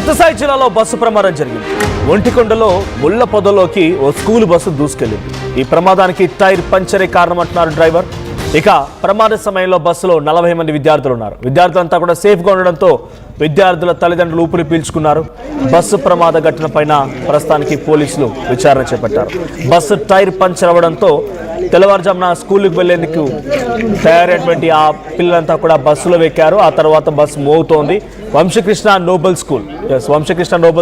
సత్యసాయి జిల్లాలో బస్సు ప్రమాదం జరిగింది. ఒంటికొండలో ముళ్ల పొదలోకి ఓ స్కూల్ బస్సు దూసుకెళ్లింది. ఈ ప్రమాదానికి టైర్ పంచరే కారణమంటున్నారు డ్రైవర్. ఇక ప్రమాద సమయంలో బస్సులో 40 మంది విద్యార్థులు ఉన్నారు. విద్యార్థులంతా కూడా సేఫ్గా ఉండడంతో విద్యార్థుల తల్లిదండ్రులు ఊపిరి పీల్చుకున్నారు. బస్సు ప్రమాద ఘటనపైన ప్రస్తుతానికి పోలీసులు విచారణ చేపట్టారు. బస్సు టైర్ పంచర్ అవ్వడంతో తెల్లవారుజామున స్కూల్కి వెళ్లేందుకు తయారైనటువంటి ఆ పిల్లలంతా కూడా బస్సులో ఎక్కారు. ఆ తర్వాత బస్సు మోగుతోంది. వంశకృష్ణ నోబెల్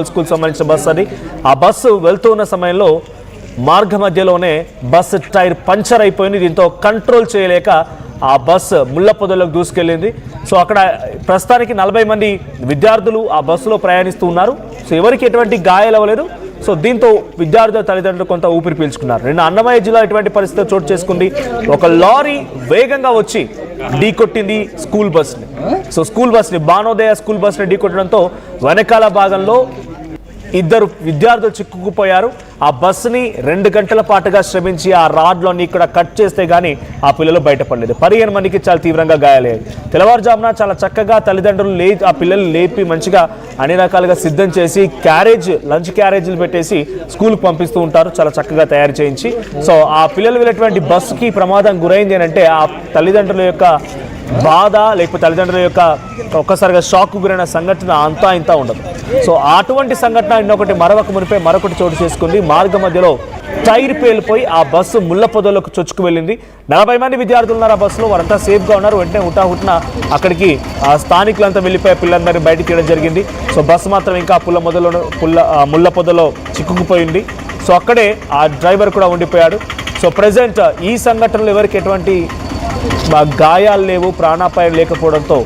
స్కూల్ సంబంధించిన బస్సు అది. ఆ బస్సు వెళ్తూ ఉన్న సమయంలో మార్గ మధ్యలోనే బస్సు టైర్ పంచర్ అయిపోయింది. దీంతో కంట్రోల్ చేయలేక ఆ బస్సు ముళ్ల పొదలోకి దూసుకెళ్ళింది. సో అక్కడ ప్రస్తుతానికి 40 మంది విద్యార్థులు ఆ బస్సులో ప్రయాణిస్తూ ఉన్నారు. సో ఎవరికి ఎటువంటి గాయాలు అవ్వలేదు. సో దీంతో విద్యార్థుల తల్లిదండ్రులు కొంత ఊపిరి పీల్చుకున్నారు. నిన్న అన్నమయ్య జిల్లా ఇటువంటి పరిస్థితి చోటు చేసుకుంది. ఒక లారీ వేగంగా వచ్చి ఢీకొట్టింది స్కూల్ బస్ని. సో స్కూల్ బస్ని బానోదయ స్కూల్ బస్ని ఢీకొట్టడంతో వెనకాల భాగంలో 2 విద్యార్థులు చిక్కుకుపోయారు. ఆ బస్సుని 2 గంటల పాటుగా శ్రమించి ఆ రాడ్లోని ఇక్కడ కట్ చేస్తే గానీ ఆ పిల్లలు బయటపడలేదు. 15 మందికి చాలా తీవ్రంగా గాయాలయ్యాయి. తెల్లవారుజామున చాలా చక్కగా తల్లిదండ్రులు ఆ పిల్లలు లేపి మంచిగా అన్ని రకాలుగా సిద్ధం చేసి లంచ్ క్యారేజీలు పెట్టేసి స్కూల్కి పంపిస్తూ ఉంటారు, చాలా చక్కగా తయారు చేయించి. సో ఆ పిల్లలు వెళ్ళేటువంటి బస్సుకి ప్రమాదం గురైంది అంటే ఆ తల్లిదండ్రుల యొక్క బాధ, లేకపోతే తల్లిదండ్రుల యొక్క ఒక్కసారిగా షాక్ గురైన సంఘటన అంతా ఇంత ఉండదు. సో అటువంటి సంఘటన ఇంకొకటి మరొకటి చోటు చేసుకుంది. మార్గ మధ్యలో టైర్ పేలిపోయి ఆ బస్సు ముళ్ల పొదలోకి చొచ్చుకు వెళ్ళింది. 40 మంది విద్యార్థులు ఉన్నారు ఆ బస్సులో. వారంతా సేఫ్గా ఉన్నారు. వెంటనే హుటాహుటిన అక్కడికి ఆ స్థానికులంతా వెళ్ళిపోయే పిల్లలందరినీ బయటికి తీయడం జరిగింది. సో బస్సు మాత్రం ఇంకా ముళ్ల పొదలో చిక్కుకుపోయింది. సో అక్కడే ఆ డ్రైవర్ కూడా ఉండిపోయాడు. సో ప్రజెంట్ ఈ సంఘటనలో ఎవరికి ఎటువంటి గాయాలు లేవు, ప్రాణాపాయం లేకపోవడంతో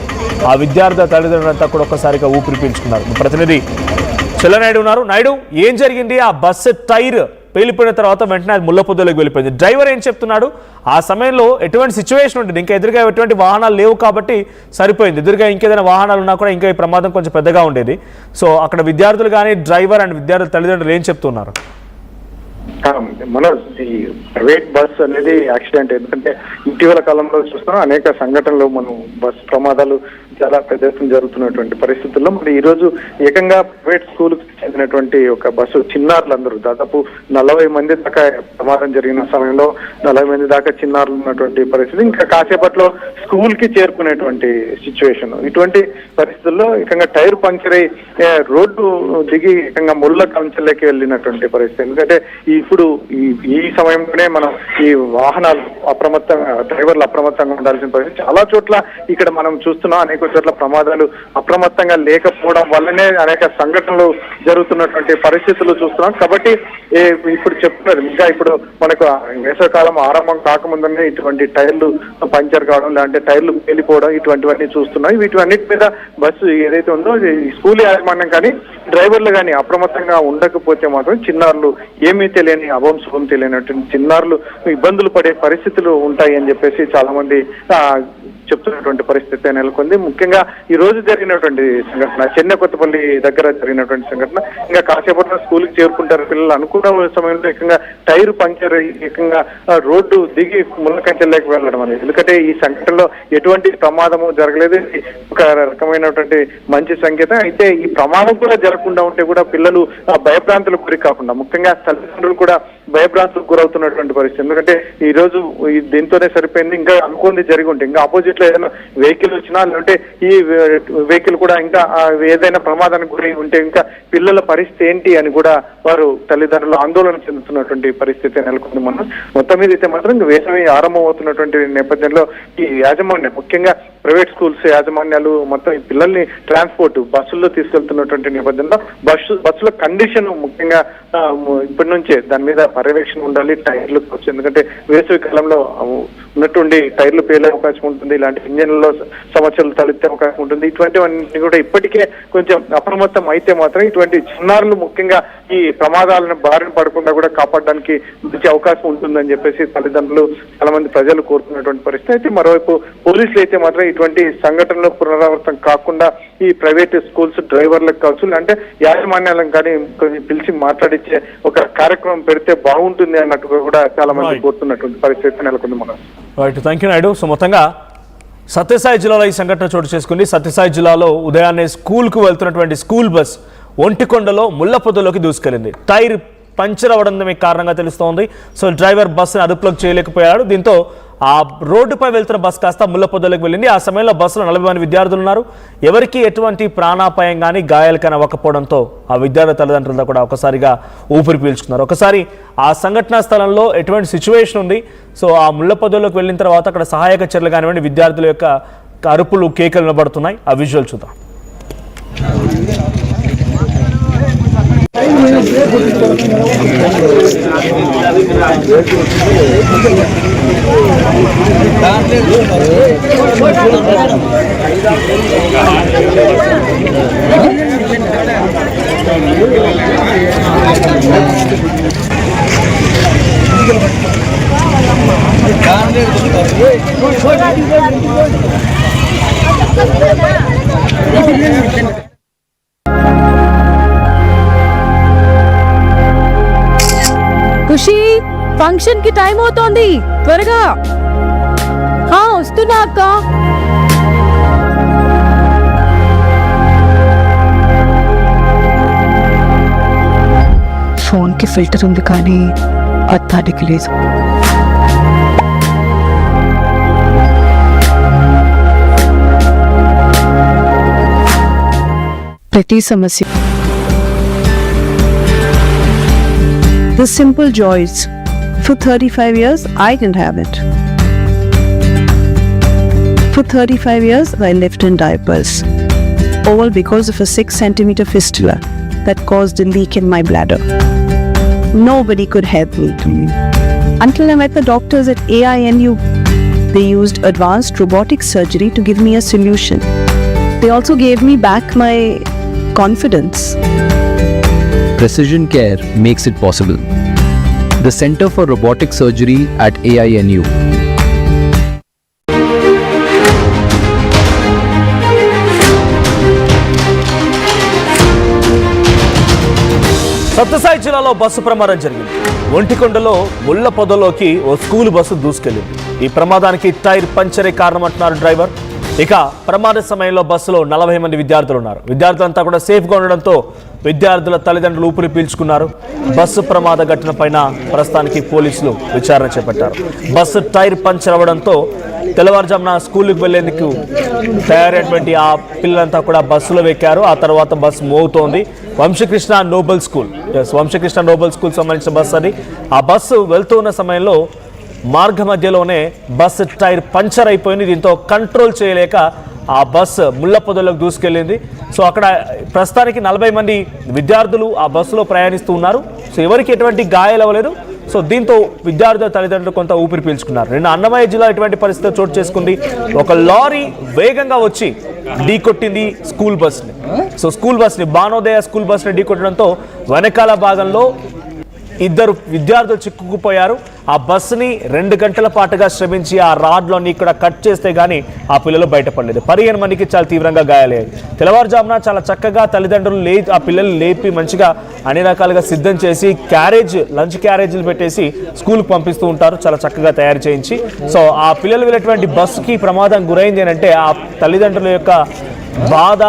ఆ విద్యార్థుల తల్లిదండ్రులంతా కూడా ఒక్కసారిగా ఊపిరి పీల్చుకున్నారు. ప్రతినిధి చెల్లనాయుడు ఉన్నారు. నాయుడు, ఏం జరిగింది? ఆ బస్సు టైర్ పేలిపోయిన తర్వాత వెంటనే అది ముళ్ల పొదలోకి వెళ్ళిపోయింది. డ్రైవర్ ఏం చెప్తున్నాడు? ఆ సమయంలో ఎటువంటి సిచ్యువేషన్ ఉంటుంది? ఇంకా ఎదురుగా ఎటువంటి వాహనాలు లేవు కాబట్టి సరిపోయింది. ఎదురుగా ఇంకేదైనా వాహనాలు ఉన్నా కూడా ఇంకా ఈ ప్రమాదం కొంచెం పెద్దగా ఉండేది. సో అక్కడ విద్యార్థులు కానీ డ్రైవర్ అండ్ విద్యార్థుల తల్లిదండ్రులు ఏం చెప్తున్నారు? మన ఈ ప్రైవేట్ బస్ అనేది యాక్సిడెంట్, ఎందుకంటే ఇటీవల కాలంలో చూస్తున్నాం అనేక సంఘటనలు, మనం బస్ ప్రమాదాలు చాలా పెద్ద ఎత్తున జరుగుతున్నటువంటి పరిస్థితుల్లో మరి ఈరోజు ఏకంగా ప్రైవేట్ స్కూల్ కు చెందినటువంటి ఒక బస్సు చిన్నారులందరూ దాదాపు 40 మంది దాకా ప్రమాదం జరిగిన సమయంలో 40 మంది దాకా చిన్నారులు ఉన్నటువంటి పరిస్థితి. ఇంకా కాసేపట్లో స్కూల్ కి చేరుకునేటువంటి సిచ్యువేషన్. ఇటువంటి పరిస్థితుల్లో ఏకంగా టైర్ పంక్చర్ అయి రోడ్డు దిగి ఏకంగా ముళ్ళ కంచెల్లోకి వెళ్ళినటువంటి పరిస్థితి. ఎందుకంటే ఇప్పుడు ఈ సమయంలోనే మనం ఈ వాహనాలు డ్రైవర్లు అప్రమత్తంగా ఉండాల్సిన పరిస్థితి. చాలా చోట్ల ఇక్కడ మనం చూస్తున్నాం, అనేక చోట్ల ప్రమాదాలు అప్రమత్తంగా లేకపోవడం వల్లనే అనేక సంఘటనలు జరుగుతున్నటువంటి పరిస్థితులు చూస్తున్నాం. కాబట్టి ఇప్పుడు చెప్తున్నారు, ఇంకా ఇప్పుడు మనకు వేసవికాలం ఆరంభం కాకముందనే ఇటువంటి టైర్లు పంచర్ కావడం, లేదంటే టైర్లు పేలిపోవడం, ఇటువంటివన్నీ చూస్తున్నాం. వీటన్నిటి మీద బస్సు ఏదైతే ఉందో స్కూల్ యాజమాన్యం కానీ డ్రైవర్లు కానీ అప్రమత్తంగా ఉండకపోతే మాత్రం చిన్నారులు ఏమీ తెలియని శుభం తెలియనటువంటి చిన్నారులు ఇబ్బందులు పడే పరిస్థితులు ఉంటాయి అని చెప్పేసి చాలా మంది చెప్తున్నటువంటి పరిస్థితి నెలకొంది. ముఖ్యంగా ఈ రోజు జరిగినటువంటి సంఘటన చెన్నకొత్తపల్లి దగ్గర జరిగినటువంటి సంఘటన. ఇంకా కాసేపట్లో స్కూల్ కి చేరుకుంటారు పిల్లలు అనుకున్న సమయంలో ఏకంగా టైర్ పంక్చర్ ఏకంగా రోడ్డు దిగి ముళ్ళ కంచెల్లోకి వెళ్ళడం అనేది. ఎందుకంటే ఈ సంఘటనలో ఎటువంటి ప్రమాదము జరగలేదు. ఒక రకమైనటువంటి మంచి సంకేతం. అయితే ఈ ప్రమాదం కూడా జరగకుండా ఉంటే కూడా పిల్లలు భయభ్రాంతులకు గురి కాకుండా, ముఖ్యంగా తల్లిదండ్రులు కూడా భయభ్రాంతులకు గురవుతున్నటువంటి పరిస్థితి. ఎందుకంటే ఈ రోజు దీంతోనే సరిపోయింది, ఇంకా అనుకోంది జరిగి ఉంటే, ఇంకా ఆపోజిట్ లో ఏదైనా వెహికల్ వచ్చినా, లేదంటే ఈ వెహికల్ కూడా ఇంకా ఏదైనా ప్రమాదానికి గురి ఉంటే ఇంకా పిల్లల పరిస్థితి ఏంటి అని కూడా వారు తల్లిదండ్రులు ఆందోళన చెందుతున్నటువంటి పరిస్థితి నెలకొంది. మొత్తం మీద అయితే మాత్రం వేసవి ఆరంభం అవుతున్నటువంటి నేపథ్యంలో ఈ యాజమాన్యం, ముఖ్యంగా ప్రైవేట్ స్కూల్స్ యాజమాన్యాలు మొత్తం ఈ పిల్లల్ని ట్రాన్స్పోర్ట్ బస్సుల్లో తీసుకెళ్తున్నటువంటి నేపథ్యంలో బస్సుల కండిషన్ ముఖ్యంగా ఇప్పటి నుంచే దాని మీద పర్యవేక్షణ ఉండాలి. టైర్లు, ఎందుకంటే వేసవి కాలంలో ఉన్నటువంటి టైర్లు పేలే అవకాశం ఉంటుంది, ఇలాంటి ఇంజన్లలో సమస్యలు తలెత్తే అవకాశం ఉంటుంది. ఇటువంటివన్నీ కూడా ఇప్పటికే కొంచెం అప్రమత్తం అయితే మాత్రం ఇటువంటి చిన్నారులు ముఖ్యంగా ఈ ప్రమాదాలను బారిన పడకుండా కూడా కాపాడడానికి మంచి అవకాశం ఉంటుందని చెప్పేసి తల్లిదండ్రులు, చాలా మంది ప్రజలు కోరుతున్నటువంటి పరిస్థితి. అయితే మరోవైపు పోలీసులు అయితే మాత్రం ఇటువంటి సంఘటనలు పునరావృతం కాకుండా ఈ ప్రైవేట్ స్కూల్స్ డ్రైవర్లకు కావచ్చు, అంటే యాజమాన్యాలను కానీ పిలిచి మాట్లాడించే ఒక కార్యక్రమం పెడితే బాగుంటుంది అన్నట్టుగా కూడా చాలా మంది కోరుతున్నటువంటి పరిస్థితి నెలకొంది. Right, thank you Naidu. So మొత్తంగా సత్యసాయి జిల్లాలో ఈ సంఘటన చోటు చేసుకుంది. సత్యసాయి జిల్లాలో ఉదయాన్నే స్కూల్కు వెళ్తున్నటువంటి స్కూల్ బస్ ఒంటికొండలో ముళ్ళ పొదలోకి దూసుకెళ్లింది. టైర్ పంచర్ అవ్వడమే కారణంగా తెలుస్తోంది. సో డ్రైవర్ బస్సును అదుపులోకి చేయలేకపోయాడు. దీంతో ఆ రోడ్డుపై వెళ్తున్న బస్సు కాస్త ముళ్ళ పొదలోకి వెళ్ళింది. ఆ సమయంలో బస్సులో 40 మంది విద్యార్థులు ఉన్నారు. ఎవరికి ఎటువంటి ప్రాణాపాయం కానీ గాయాలు కానీ అవ్వకపోవడంతో ఆ విద్యార్థుల తల్లిదండ్రులతో కూడా ఒకసారిగా ఊపిరి పీల్చుకున్నారు. ఒకసారి ఆ సంఘటనా స్థలంలో ఎటువంటి సిచ్యువేషన్ ఉంది, సో ఆ ముళ్ళ పొదలోకి వెళ్ళిన తర్వాత అక్కడ సహాయక చర్యలు కానివ్వండి, విద్యార్థుల యొక్క అరుపులు కేకలు వినబడుతున్నాయి. ఆ విజువల్ చూద్దాం. ఖుషి, ఫంక్షన్ కి టైం అవుతోంది, త్వరగా. వస్తున్నా అక్క. ఫోన్ కి ఫిల్టర్ ఉంది కానీ అత్తాడికి లేదు. ప్రతి సమస్య The simple joys. For 35 years, I didn't have it. For 35 years, I lived in diapers. All because of a 6-centimeter fistula that caused a leak in my bladder. Nobody could help me. Until I met the doctors at AINU. They used advanced robotic surgery to give me a solution. They also gave me back my confidence. Precision Care makes it possible. The Center for Robotic Surgery at AINU. Sathya Sai జిల్లాలో bus ప్రమాదం జరిగింది. ఒంటికొండలో ముళ్ళ పొదలోకి ఓ school bus దూసుకెళ్లింది. ఈ ప్రమాదానికి tyre పంచరే కారణమంటున్నారు driver. ఇక ప్రమాద సమయంలో బస్సులో 40 మంది విద్యార్థులు ఉన్నారు. విద్యార్థులంతా కూడా సేఫ్గా ఉండడంతో విద్యార్థుల తల్లిదండ్రులు ఊపిరి పీల్చుకున్నారు. బస్సు ప్రమాద ఘటన పైన ప్రస్తుతానికి పోలీసులు విచారణ చేపట్టారు. బస్సు టైర్ పంచర్ అవ్వడంతో తెల్లవారుజామున స్కూల్కి వెళ్లేందుకు తయారైనటువంటి ఆ పిల్లలంతా కూడా బస్సులో ఎక్కారు. ఆ తర్వాత బస్సు మోగుతోంది. Vamsakrishna Nobel school, Vamsakrishna Nobel school సంబంధించిన బస్సు అది. ఆ బస్సు వెళ్తూ ఉన్న సమయంలో మార్గ మధ్యలోనే బస్సు టైర్ పంచర్ అయిపోయింది. దీంతో కంట్రోల్ చేయలేక ఆ బస్సు ముళ్ళ పొదలోకి దూసుకెళ్ళింది. సో అక్కడ ప్రస్తుతానికి 40 మంది విద్యార్థులు ఆ బస్సులో ప్రయాణిస్తూ ఉన్నారు. సో ఎవరికి ఎటువంటి గాయాలు అవ్వలేదు. సో దీంతో విద్యార్థుల తల్లిదండ్రులు కొంత ఊపిరి పీల్చుకున్నారు. నిన్న అన్నమయ్య జిల్లా ఇటువంటి పరిస్థితి చోటు చేసుకుంది. ఒక లారీ వేగంగా వచ్చి ఢీకొట్టింది స్కూల్ బస్ని. సో స్కూల్ బస్ని, బానోదయ స్కూల్ బస్ని ఢీకొట్టడంతో వెనకాల భాగంలో 2 విద్యార్థులు చిక్కుకుపోయారు. ఆ బస్సుని 2 గంటల పాటుగా శ్రమించి ఆ రాడ్లోని ఇక్కడ కట్ చేస్తే గానీ ఆ పిల్లలు బయటపడలేదు. 15 మందికి చాలా తీవ్రంగా గాయాలయ్యాయి. తెల్లవారుజామున చాలా చక్కగా తల్లిదండ్రులు ఆ పిల్లలు లేపి మంచిగా అన్ని రకాలుగా సిద్ధం చేసి లంచ్ క్యారేజీలు పెట్టేసి స్కూల్కి పంపిస్తూ ఉంటారు, చాలా చక్కగా తయారు చేయించి. సో ఆ పిల్లలు వెళ్ళేటువంటి బస్సుకి ప్రమాదం గురైంది అంటే ఆ తల్లిదండ్రుల యొక్క బాధ